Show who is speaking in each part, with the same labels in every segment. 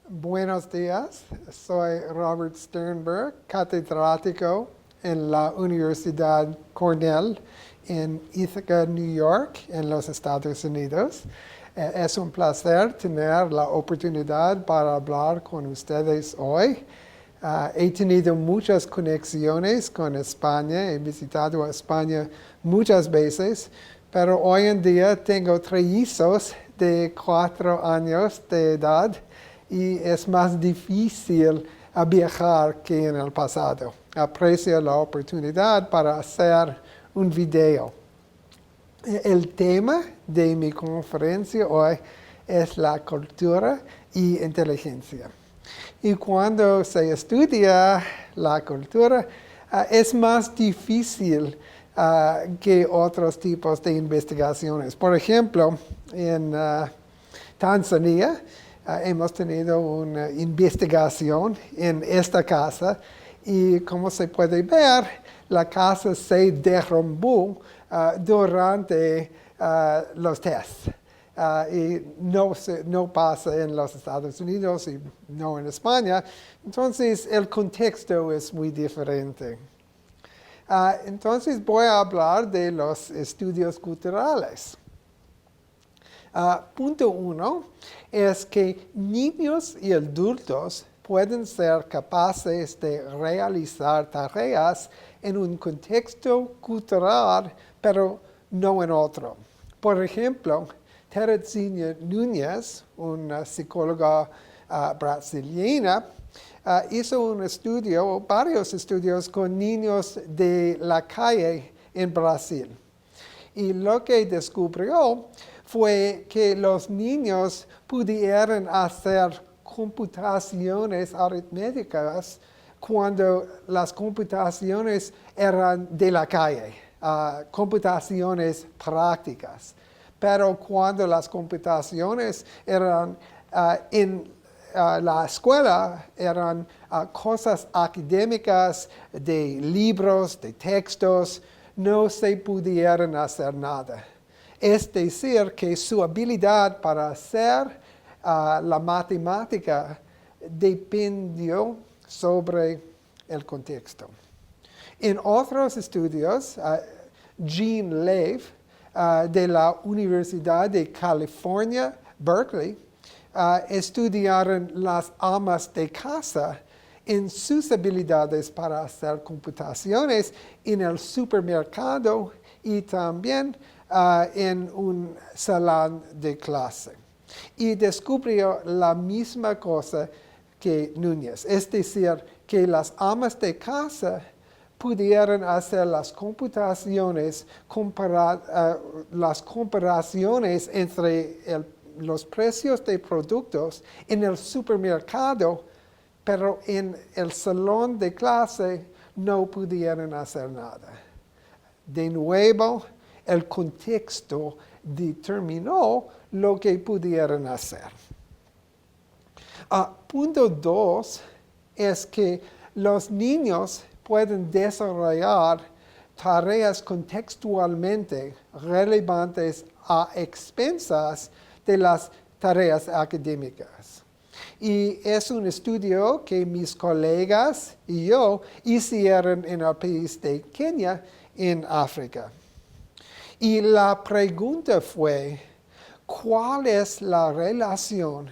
Speaker 1: Buenos días, soy Robert Sternberg, catedrático en la Universidad Cornell en Ithaca, New York, en los Estados Unidos. Es un placer tener la oportunidad para hablar con ustedes hoy. He tenido muchas conexiones con España, he visitado España muchas veces, pero hoy en día tengo trellizos de 4 años de edad y es más difícil viajar que en el pasado. Aprecio la oportunidad para hacer un video. El tema de mi conferencia hoy es la cultura y inteligencia. Y cuando se estudia la cultura, es más difícil que otros tipos de investigaciones. Por ejemplo, en Tanzania, hemos tenido una investigación en esta casa y como se puede ver, la casa se derrumbó durante los tests. Y no pasa en los Estados Unidos y no en España. Entonces, el contexto es muy diferente. Entonces, voy a hablar de los estudios culturales. Punto 1 es que niños y adultos pueden ser capaces de realizar tareas en un contexto cultural, pero no en otro. Por ejemplo, Terezinha Núñez, una psicóloga brasileña, hizo varios estudios con niños de la calle en Brasil. Y lo que descubrió fue que los niños pudieran hacer computaciones aritméticas cuando las computaciones eran de la calle, computaciones prácticas. Pero cuando las computaciones eran en la escuela, eran cosas académicas, de libros, de textos, no se pudieran hacer nada. Es decir, que su habilidad para hacer la matemática dependió sobre el contexto. En otros estudios, Jean Lev, de la Universidad de California, Berkeley, estudiaron las amas de casa en sus habilidades para hacer computaciones en el supermercado y también en un salón de clase. Y descubrió la misma cosa que Núñez, es decir, que las amas de casa pudieran hacer las computaciones, las comparaciones entre los precios de productos en el supermercado, pero en el salón de clase no pudieran hacer nada. De nuevo, el contexto determinó lo que pudieran hacer. Punto 2 es que los niños pueden desarrollar tareas contextualmente relevantes a expensas de las tareas académicas. Y es un estudio que mis colegas y yo hicieron en el país de Kenia, en África. Y la pregunta fue, ¿cuál es la relación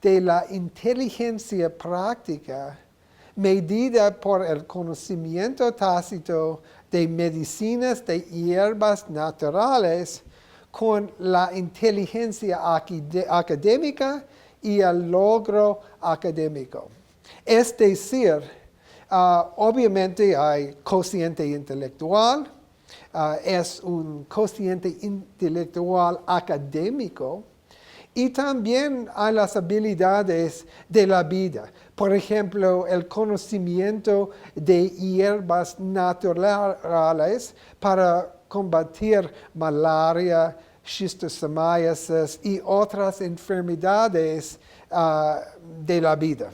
Speaker 1: de la inteligencia práctica medida por el conocimiento tácito de medicinas de hierbas naturales con la inteligencia académica y el logro académico? Es decir, obviamente hay cociente intelectual, es un cociente intelectual académico, y también hay las habilidades de la vida. Por ejemplo, el conocimiento de hierbas naturales para combatir malaria, schistosomiasis y otras enfermedades de la vida.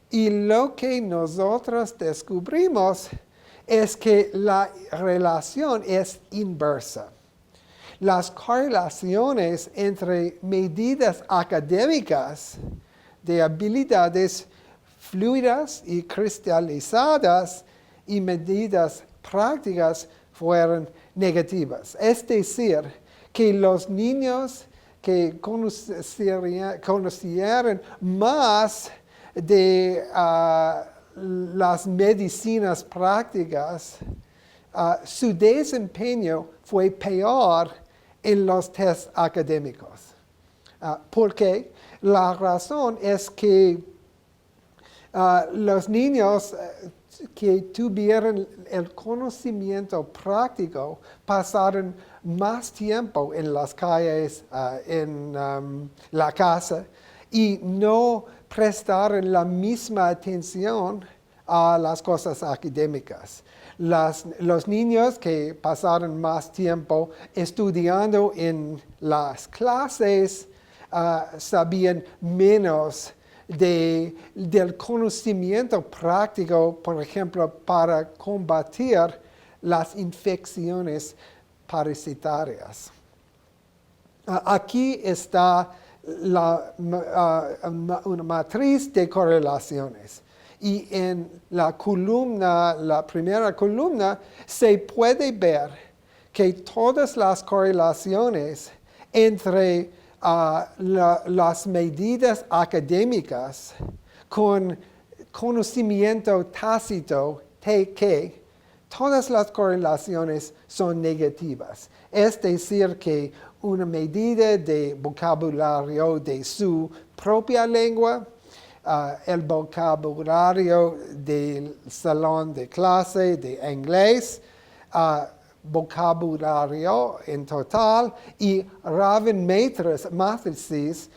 Speaker 1: Y lo que nosotros descubrimos es que la relación es inversa. las correlaciones entre medidas académicas de habilidades fluidas y cristalizadas y medidas prácticas fueron negativas. Es decir, que los niños que conocieron más de las medicinas prácticas, su desempeño fue peor en los tests académicos. ¿Por qué? La razón es que los niños que tuvieron el conocimiento práctico pasaron más tiempo en las calles, en la casa, y no prestaron la misma atención a las cosas académicas. Los niños que pasaron más tiempo estudiando en las clases sabían menos del conocimiento práctico, por ejemplo, para combatir las infecciones parasitarias. Aquí está una matriz de correlaciones. Y en la primera columna, se puede ver que todas las correlaciones entre las medidas académicas con conocimiento tácito, TK, todas las correlaciones son negativas. Es decir, que una medida de vocabulario de su propia lengua, el vocabulario del salón de clase de inglés, vocabulario en total, y Raven Matrices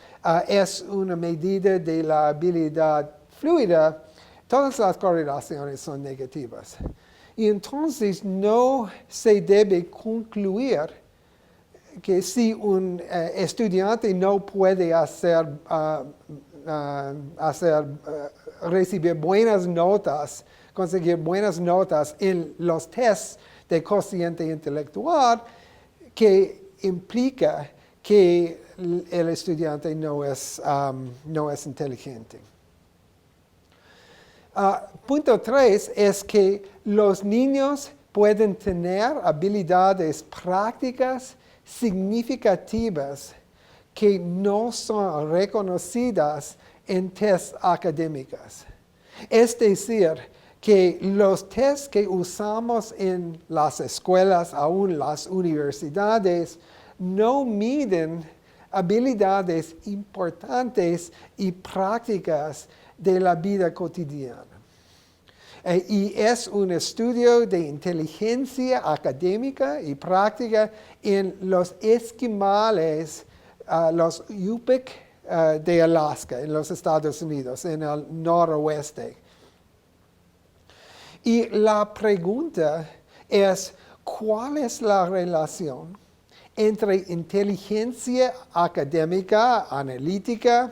Speaker 1: es una medida de la habilidad fluida. Todas las correlaciones son negativas. Y entonces no se debe concluir que si un estudiante no puede recibir buenas notas, conseguir buenas notas en los tests de cociente intelectual, que implica que el estudiante no es inteligente. Punto 3 es que los niños pueden tener habilidades prácticas significativas que no son reconocidas en tests académicos. Es decir, que los tests que usamos en las escuelas, aún las universidades, no miden habilidades importantes y prácticas de la vida cotidiana. Y es un estudio de inteligencia académica y práctica en los esquimales, los Yupik de Alaska, en los Estados Unidos, en el noroeste. Y la pregunta es, ¿cuál es la relación entre inteligencia académica, analítica,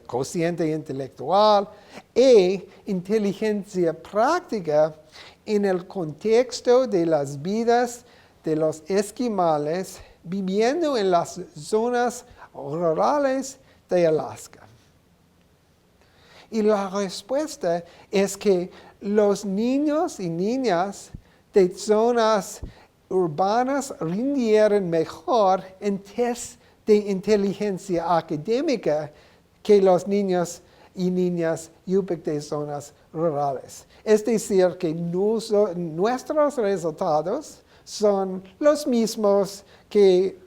Speaker 1: cociente intelectual, e inteligencia práctica en el contexto de las vidas de los esquimales viviendo en las zonas rurales de Alaska? Y la respuesta es que los niños y niñas de zonas urbanas rindieron mejor en test de inteligencia académica que los niños y niñas Yupik de zonas rurales. Es decir, que nuestros resultados son los mismos que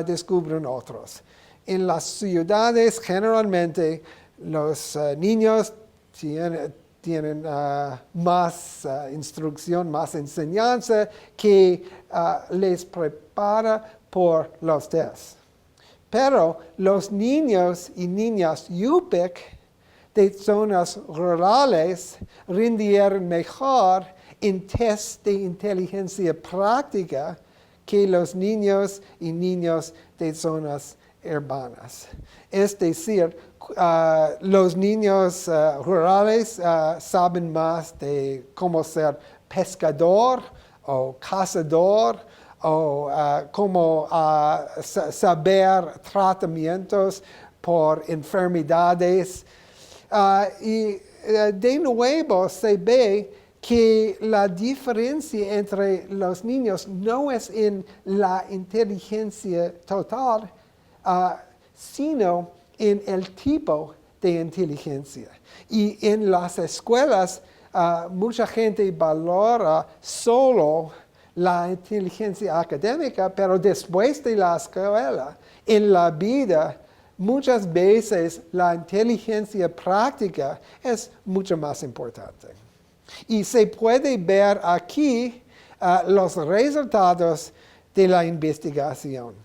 Speaker 1: descubren otros. En las ciudades, generalmente, los niños tienen más instrucción, más enseñanza que les prepara por los tests. Pero los niños y niñas Yupik de zonas rurales rindieron mejor en test de inteligencia práctica que los niños y niñas de zonas urbanas. Es decir, los niños rurales saben más de cómo ser pescador o cazador o cómo saber tratamientos por enfermedades. Y de nuevo se ve que la diferencia entre los niños no es en la inteligencia total, sino en el tipo de inteligencia. Y en las escuelas, mucha gente valora solo la inteligencia académica, pero después de la escuela, en la vida, muchas veces la inteligencia práctica es mucho más importante. Y se puede ver aquí los resultados de la investigación.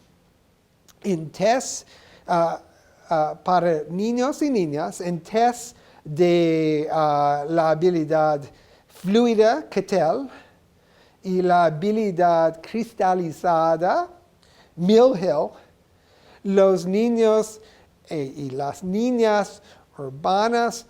Speaker 1: En test para niños y niñas, en test de la habilidad fluida, CATEL, y la habilidad cristalizada, Mill-Hill, los niños y las niñas urbanas,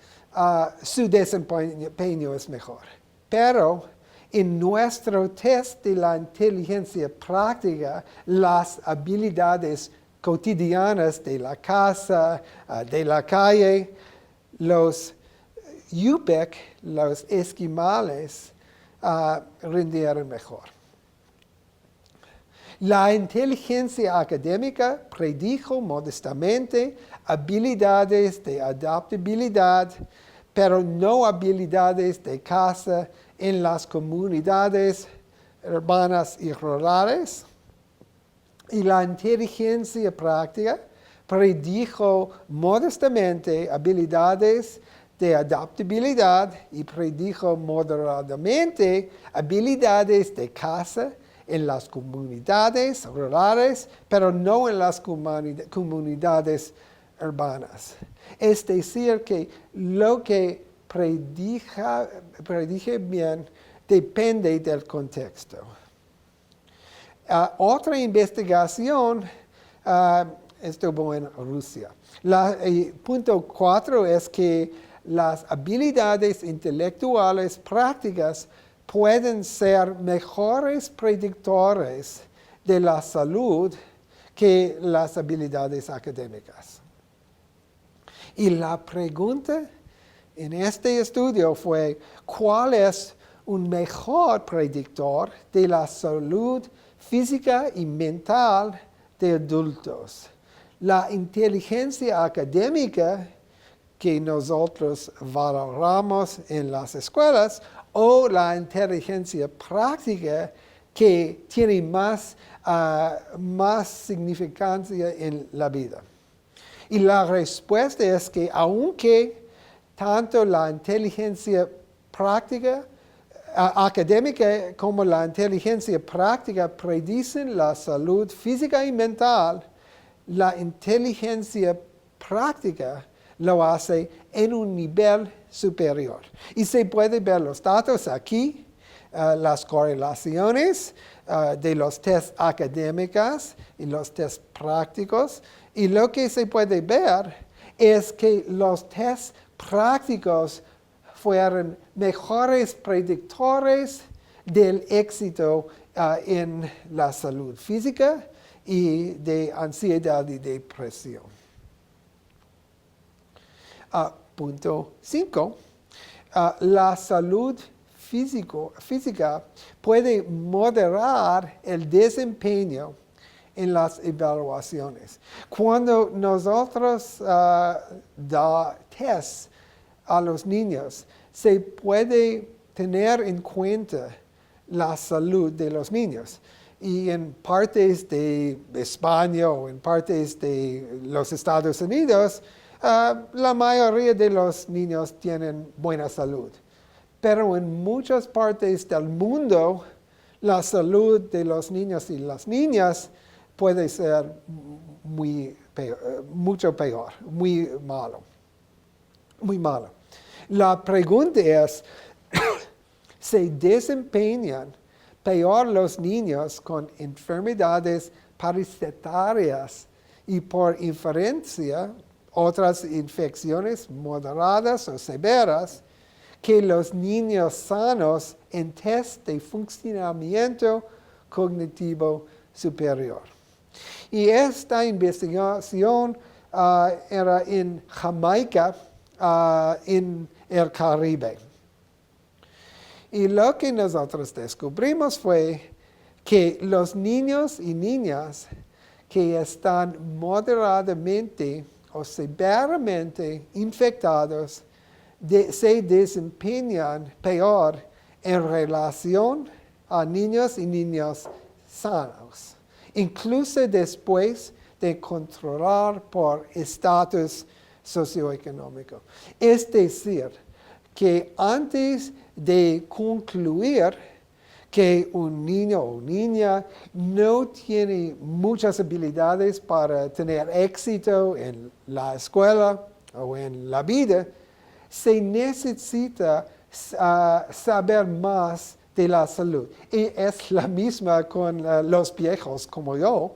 Speaker 1: su desempeño es mejor. Pero en nuestro test de la inteligencia práctica, las habilidades cotidianas de la casa, de la calle, los UPEC, los esquimales, rindieron mejor. La inteligencia académica predijo modestamente habilidades de adaptabilidad, pero no habilidades de casa en las comunidades urbanas y rurales. Y la inteligencia práctica predijo modestamente habilidades de adaptabilidad y predijo moderadamente habilidades de casa en las comunidades rurales, pero no en las comunidades urbanas. Es decir, que lo que predije bien depende del contexto. Otra investigación estuvo en Rusia. Punto 4 es que las habilidades intelectuales prácticas pueden ser mejores predictores de la salud que las habilidades académicas. Y la pregunta en este estudio fue, ¿cuál es un mejor predictor de la salud física y mental de adultos? La inteligencia académica que nosotros valoramos en las escuelas o la inteligencia práctica que tiene más significancia en la vida. Y la respuesta es que aunque tanto la inteligencia práctica, académica como la inteligencia práctica predicen la salud física y mental, la inteligencia práctica lo hace en un nivel superior. Y se puede ver los datos aquí, las correlaciones de los test académicos y los test prácticos. Y lo que se puede ver es que los test prácticos fueron mejores predictores del éxito en la salud física y de ansiedad y depresión. Punto 5. La salud física puede moderar el desempeño en las evaluaciones. Cuando nosotros da test a los niños, se puede tener en cuenta la salud de los niños. Y en partes de España o en partes de los Estados Unidos, la mayoría de los niños tienen buena salud. Pero en muchas partes del mundo, la salud de los niños y las niñas puede ser mucho peor, muy malo. La pregunta es, ¿se desempeñan peor los niños con enfermedades parasitarias y por inferencia otras infecciones moderadas o severas que los niños sanos en test de funcionamiento cognitivo superior. Y esta investigación era en Jamaica, en el Caribe. Y lo que nosotros descubrimos fue que los niños y niñas que están moderadamente o severamente infectados se desempeñan peor en relación a niños y niñas sanos, incluso después de controlar por estatus socioeconómico. Es decir, que antes de concluir que un niño o niña no tiene muchas habilidades para tener éxito en la escuela o en la vida, se necesita saber más de la salud. Y es la misma con los viejos como yo.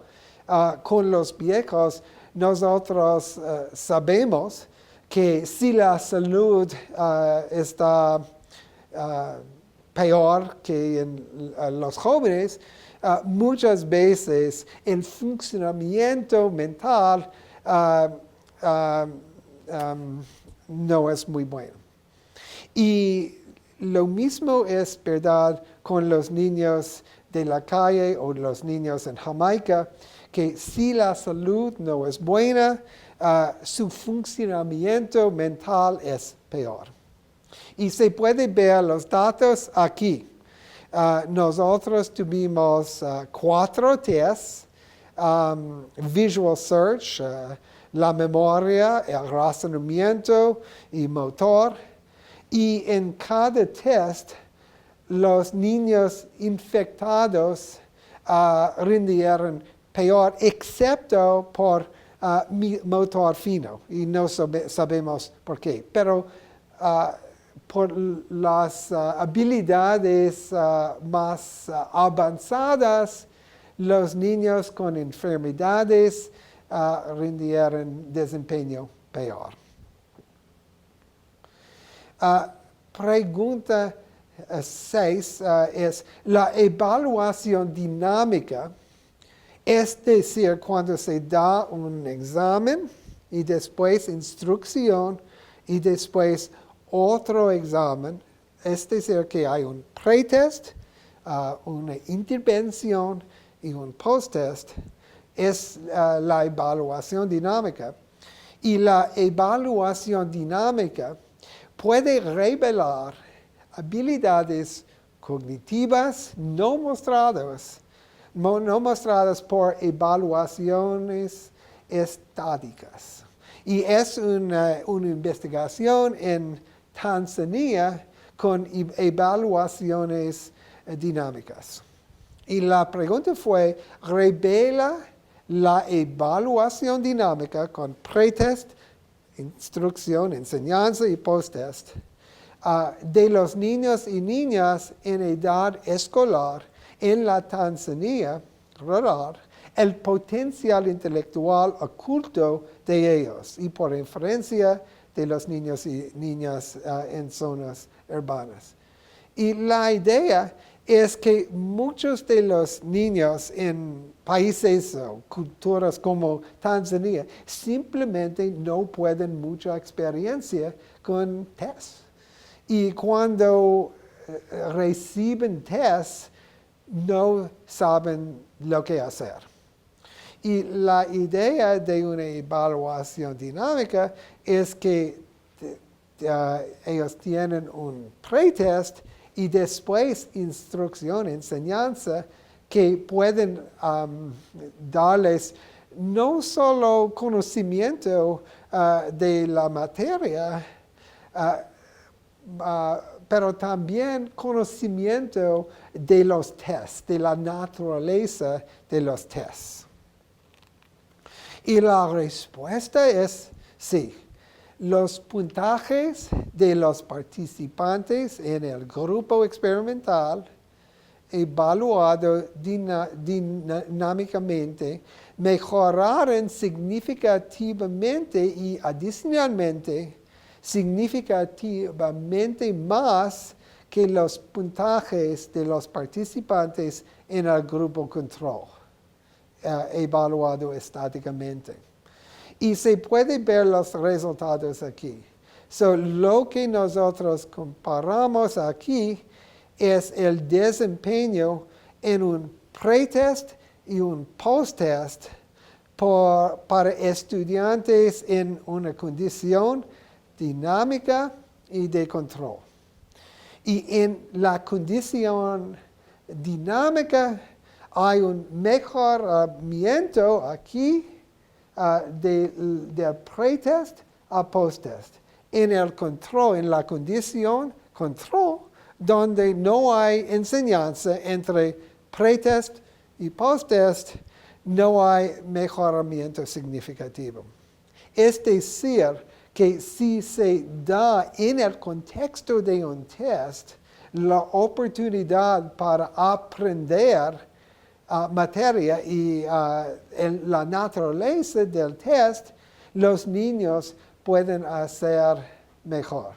Speaker 1: Con los viejos nosotros sabemos que si la salud está peor que en los jóvenes, muchas veces el funcionamiento mental no es muy bueno. Y lo mismo es verdad con los niños de la calle o los niños en Jamaica, que si la salud no es buena, su funcionamiento mental es peor. Y se puede ver los datos aquí. Nosotros tuvimos 4 tests, Visual Search, la memoria, el razonamiento y motor. Y en cada test, los niños infectados rindieron peor, excepto por motor fino. Y no sabemos por qué. Pero por las habilidades más avanzadas, los niños con enfermedades rindieron desempeño peor. Pregunta 6 es la evaluación dinámica, es decir, cuando se da un examen y después instrucción y después otro examen, es decir, que hay un pretest, una intervención y un posttest, es la evaluación dinámica. Y la evaluación dinámica puede revelar habilidades cognitivas no mostradas por evaluaciones estadísticas. Y es una investigación en Tanzania con evaluaciones dinámicas. Y la pregunta fue, ¿revela la evaluación dinámica con pretest, instrucción, enseñanza y posttest de los niños y niñas en edad escolar en la Tanzania rural, el potencial intelectual oculto de ellos y por inferencia de los niños y niñas en zonas urbanas? Y la idea es que muchos de los niños en países o culturas como Tanzania simplemente no pueden mucha experiencia con tests. Y cuando reciben tests, no saben lo que hacer. Y la idea de una evaluación dinámica es que ellos tienen un pretest y después instrucción, enseñanza, que pueden darles no solo conocimiento de la materia, pero también conocimiento de los tests, de la naturaleza de los tests. Y la respuesta es sí. Los puntajes de los participantes en el grupo experimental evaluado dinámicamente mejoraron significativamente y adicionalmente significativamente más que los puntajes de los participantes en el grupo control, evaluado estáticamente. Y se puede ver los resultados aquí. Lo que nosotros comparamos aquí es el desempeño en un pretest y un posttest para estudiantes en una condición dinámica y de control. Y en la condición dinámica hay un mejoramiento aquí del pretest a posttest. En el control, en la condición control, donde no hay enseñanza entre pretest y posttest, no hay mejoramiento significativo. Es decir, que si se da en el contexto de un test la oportunidad para aprender materia y en la naturaleza del test, los niños pueden hacer mejor.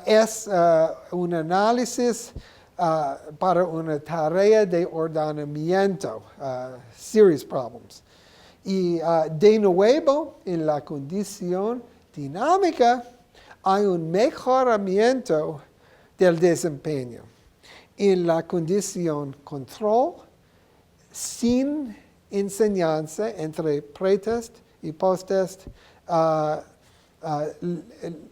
Speaker 1: Es un análisis para una tarea de ordenamiento, series problems. Y de nuevo, en la condición dinámica, hay un mejoramiento del desempeño. En la condición control, sin enseñanza entre pretest y posttest,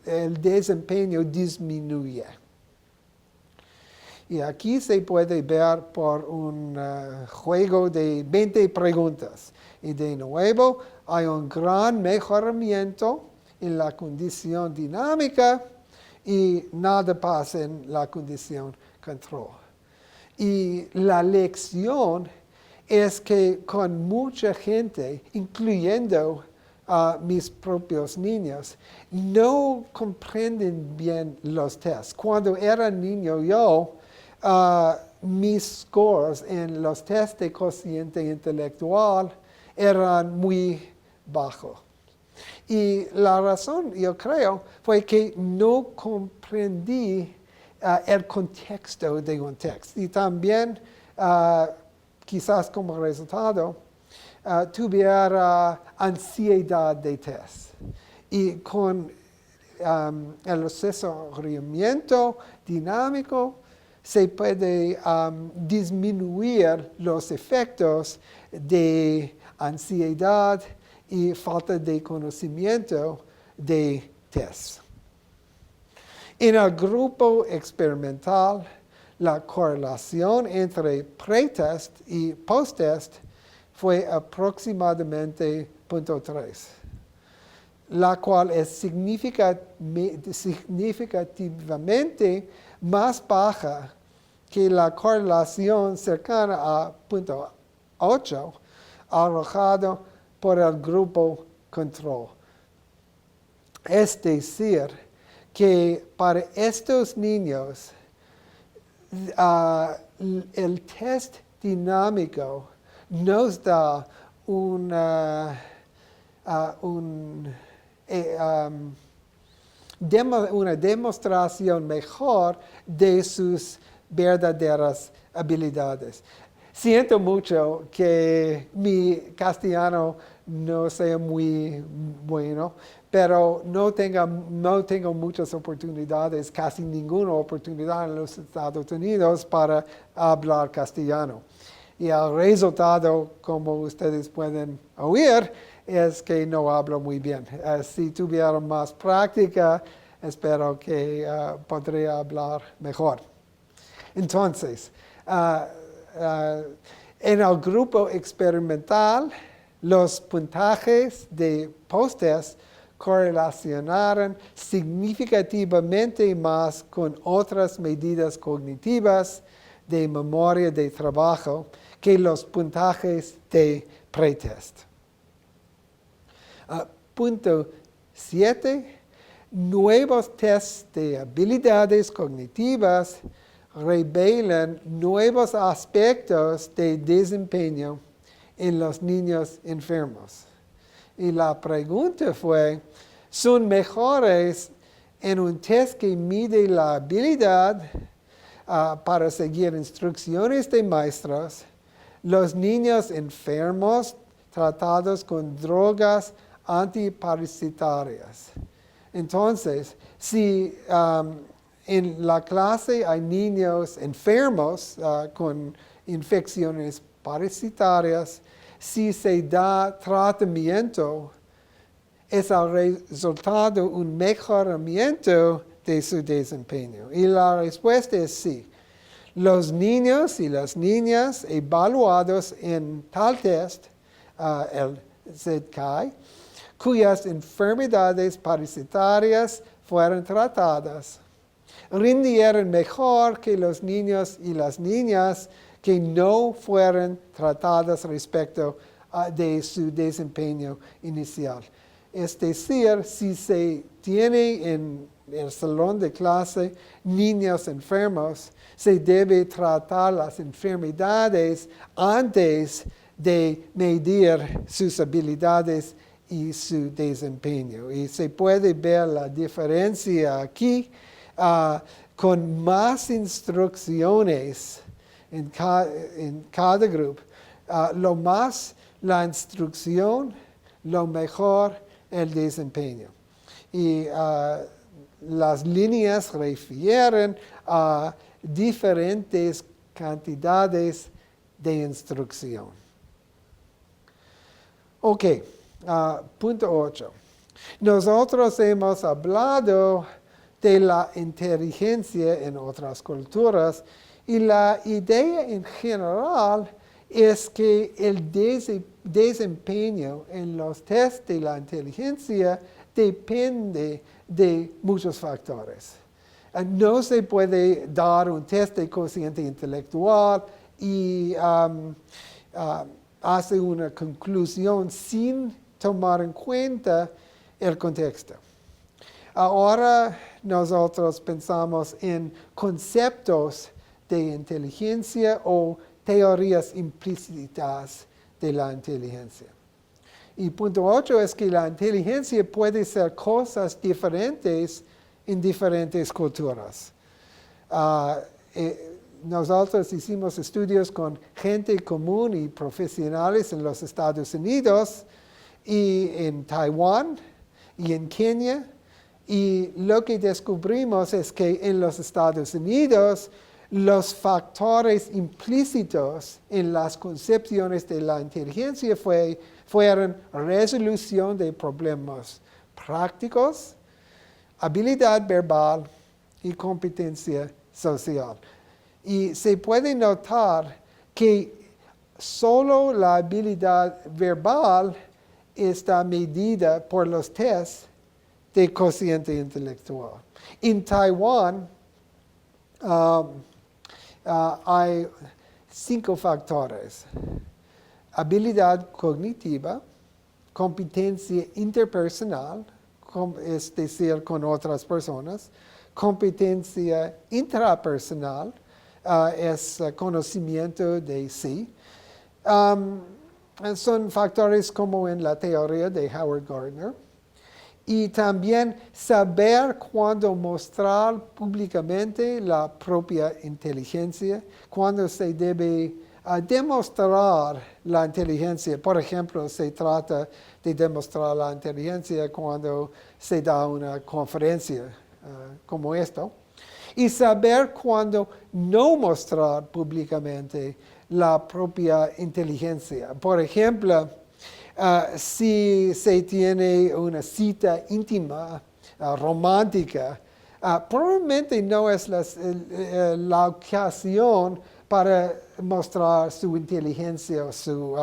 Speaker 1: el desempeño disminuye. Y aquí se puede ver por un juego de 20 preguntas. Y de nuevo, hay un gran mejoramiento en la condición dinámica y nada pasa en la condición control. Y la lección es que con mucha gente, incluyendo mis propios niños, no comprenden bien los tests. Cuando era niño yo, mis scores en los tests de cociente intelectual eran muy bajos. Y la razón, yo creo, fue que no comprendí el contexto de un texto. Y también, quizás como resultado, tuviera ansiedad de test. Y con el asesoramiento dinámico, se puede disminuir los efectos de ansiedad y falta de conocimiento de test. En el grupo experimental, la correlación entre pretest y posttest fue aproximadamente 0.3, la cual es significativamente más baja que la correlación cercana a 0.8 arrojado por el grupo control. Es decir, que para estos niños, el test dinámico nos da una demostración mejor de sus verdaderas habilidades. Siento mucho que mi castellano no sea muy bueno, pero no tengo muchas oportunidades, casi ninguna oportunidad en los Estados Unidos para hablar castellano. Y el resultado, como ustedes pueden oír, es que no hablo muy bien. Si tuviera más práctica, espero que podría hablar mejor. Entonces, en el grupo experimental, los puntajes de posttest correlacionaron significativamente más con otras medidas cognitivas de memoria de trabajo que los puntajes de pretest. Punto 7. Nuevos tests de habilidades cognitivas revelan nuevos aspectos de desempeño en los niños enfermos. Y la pregunta fue, ¿son mejores en un test que mide la habilidad para seguir instrucciones de maestros, los niños enfermos tratados con drogas antiparasitarias. Entonces, si en la clase hay niños enfermos con infecciones parasitarias, si se da tratamiento, es el resultado un mejoramiento de su desempeño. Y la respuesta es sí. Los niños y las niñas evaluados en tal test, el ZCAI, cuyas enfermedades parasitarias fueron tratadas, rindieron mejor que los niños y las niñas que no fueron tratadas respecto de su desempeño inicial. Es decir, si se tiene en el salón de clase niños enfermos, se debe tratar las enfermedades antes de medir sus habilidades y su desempeño. Y se puede ver la diferencia aquí con más instrucciones en cada grupo. Lo más la instrucción, lo mejor el desempeño. Y las líneas refieren a diferentes cantidades de instrucción. Ok, punto 8. Nosotros hemos hablado de la inteligencia en otras culturas y la idea en general es que el desempeño en los test de la inteligencia depende de muchos factores. No se puede dar un test de cociente intelectual y hace una conclusión sin tomar en cuenta el contexto. Ahora nosotros pensamos en conceptos de inteligencia o teorías implícitas de la inteligencia. Y punto 8 es que la inteligencia puede ser cosas diferentes en diferentes culturas. Nosotros hicimos estudios con gente común y profesionales en los Estados Unidos y en Taiwán y en Kenia. Y lo que descubrimos es que en los Estados Unidos los factores implícitos en las concepciones de la inteligencia fueron resolución de problemas prácticos, habilidad verbal y competencia social. Y se puede notar que solo la habilidad verbal está medida por los tests de cociente intelectual. En Taiwán hay 5 factores: habilidad cognitiva, competencia interpersonal, es decir, con otras personas, competencia intrapersonal, es conocimiento de sí. Son factores como en la teoría de Howard Gardner. Y también saber cuándo mostrar públicamente la propia inteligencia, cuándo se debe demostrar la inteligencia. Por ejemplo, se trata de demostrar la inteligencia cuando se da una conferencia como esto. Y saber cuándo no mostrar públicamente la propia inteligencia. Por ejemplo, si se tiene una cita íntima, romántica, probablemente no es la ocasión para mostrar su inteligencia o su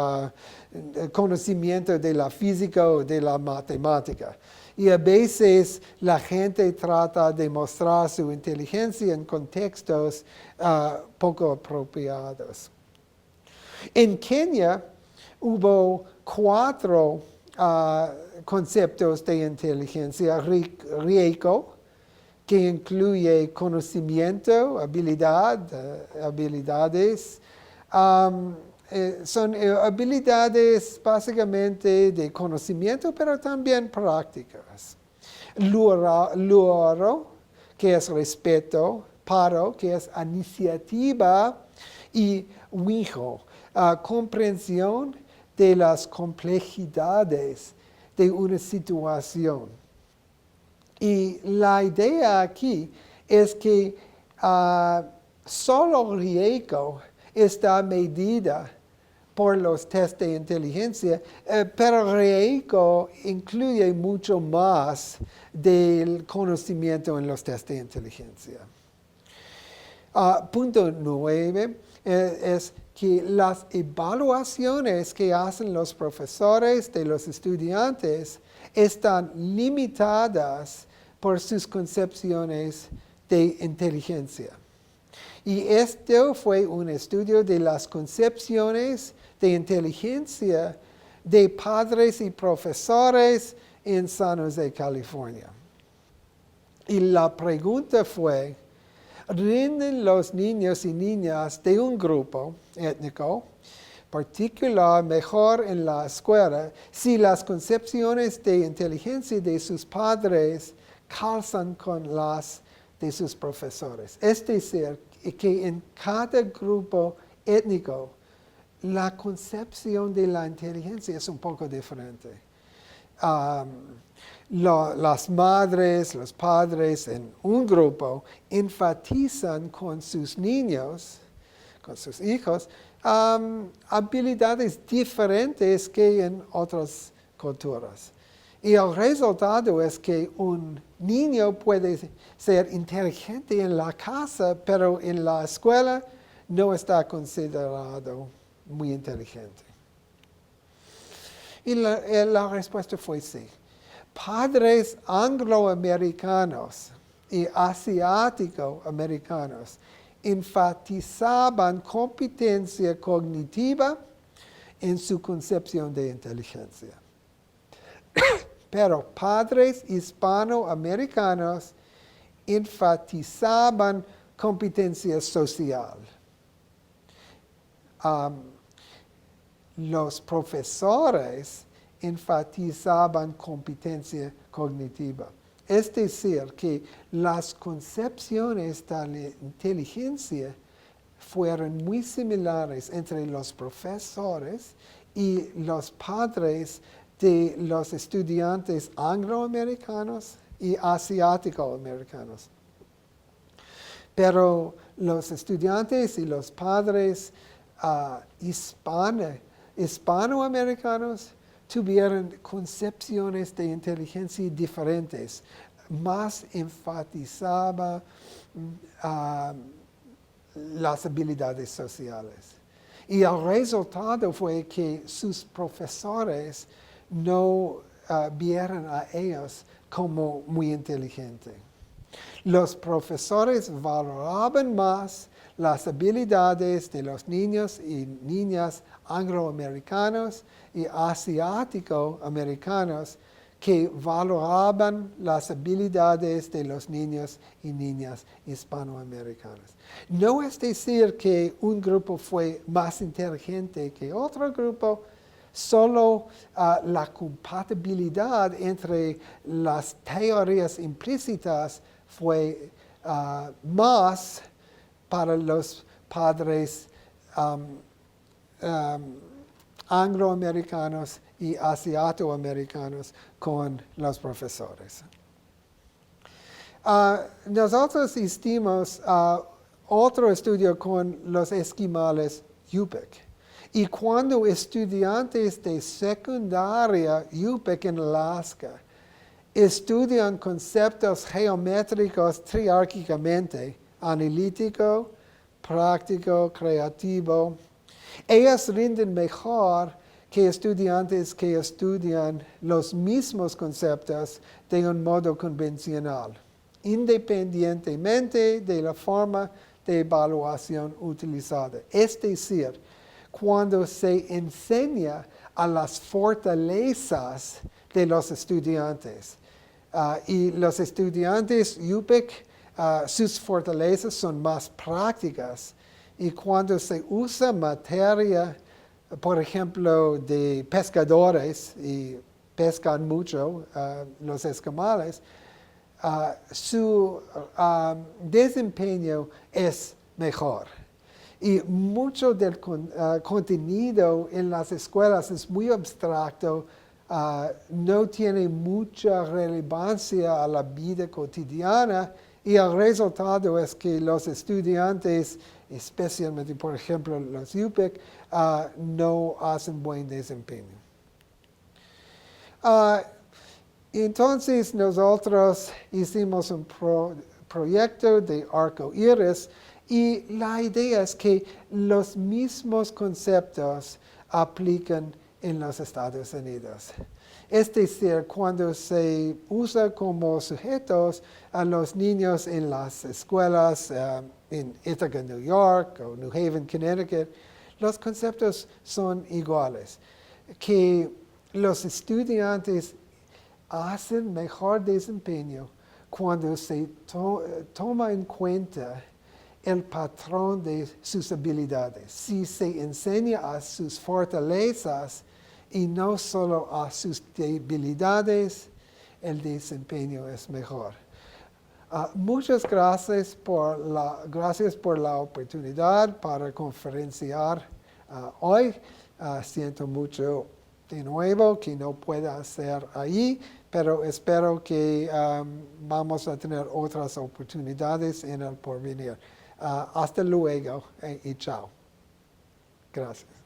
Speaker 1: conocimiento de la física o de la matemática. Y a veces la gente trata de mostrar su inteligencia en contextos poco apropiados. En Kenia hubo 4 conceptos de inteligencia: RIECO, que incluye conocimiento, habilidades. Son habilidades básicamente de conocimiento, pero también prácticas. Luoro, que es respeto. Paro, que es iniciativa. Y wijo, comprensión de las complejidades de una situación. Y la idea aquí es que solo riesgo está medida por los test de inteligencia, pero riesgo incluye mucho más del conocimiento en los test de inteligencia. Punto 9 es que las evaluaciones que hacen los profesores de los estudiantes están limitadas por sus concepciones de inteligencia. Y esto fue un estudio de las concepciones de inteligencia de padres y profesores en San José, California. Y la pregunta fue, ¿rinden los niños y niñas de un grupo étnico particular mejor en la escuela si las concepciones de inteligencia de sus padres calzan con las de sus profesores? Es decir, que en cada grupo étnico la concepción de la inteligencia es un poco diferente. Las madres, los padres en un grupo enfatizan con sus niños, con sus hijos, habilidades diferentes que en otras culturas. Y el resultado es que un niño puede ser inteligente en la casa, pero en la escuela no está considerado muy inteligente. Y la respuesta fue sí. Padres angloamericanos y asiático-americanos enfatizaban competencia cognitiva en su concepción de inteligencia. Pero padres hispanoamericanos enfatizaban competencia social. Los profesores enfatizaban competencia cognitiva. Es decir, que las concepciones de la inteligencia fueron muy similares entre los profesores y los padres de los estudiantes angloamericanos y asiático-americanos. Pero los estudiantes y los padres hispanoamericanos tuvieron concepciones de inteligencia diferentes, más enfatizaba las habilidades sociales. Y el resultado fue que sus profesores no vieron a ellos como muy inteligentes. Los profesores valoraban más las habilidades de los niños y niñas angloamericanos y asiático-americanos que valoraban las habilidades de los niños y niñas hispanoamericanos. No es decir que un grupo fue más inteligente que otro grupo, solo la compatibilidad entre las teorías implícitas fue más para los padres angloamericanos y asiatoamericanos con los profesores. Nosotros hicimos otro estudio con los esquimales Yupik. Y cuando estudiantes de secundaria Yupik en Alaska estudian conceptos geométricos triárquicamente, analítico, práctico, creativo, ellos rinden mejor que estudiantes que estudian los mismos conceptos de un modo convencional, independientemente de la forma de evaluación utilizada. Es decir, cuando se enseña a las fortalezas de los estudiantes. Y los estudiantes Yupik, sus fortalezas son más prácticas. Y cuando se usa materia, por ejemplo, de pescadores y pescan mucho los esquimales, su desempeño es mejor. Y mucho del contenido en las escuelas es muy abstracto, no tiene mucha relevancia a la vida cotidiana y el resultado es que los estudiantes, especialmente por ejemplo los UPEC, no hacen buen desempeño. Entonces nosotros hicimos un proyecto de arco iris y la idea es que los mismos conceptos aplican en los Estados Unidos. Es decir, cuando se usa como sujetos a los niños en las escuelas en Ithaca, New York o New Haven, Connecticut, los conceptos son iguales. Que los estudiantes hacen mejor desempeño cuando se toma en cuenta el patrón de sus habilidades. Si se enseña a sus fortalezas y no solo a sus debilidades, el desempeño es mejor. Muchas gracias por la oportunidad para conferenciar hoy. Siento mucho de nuevo que no pueda hacer ahí, pero espero que vamos a tener otras oportunidades en el porvenir. Hasta luego y chao. Gracias.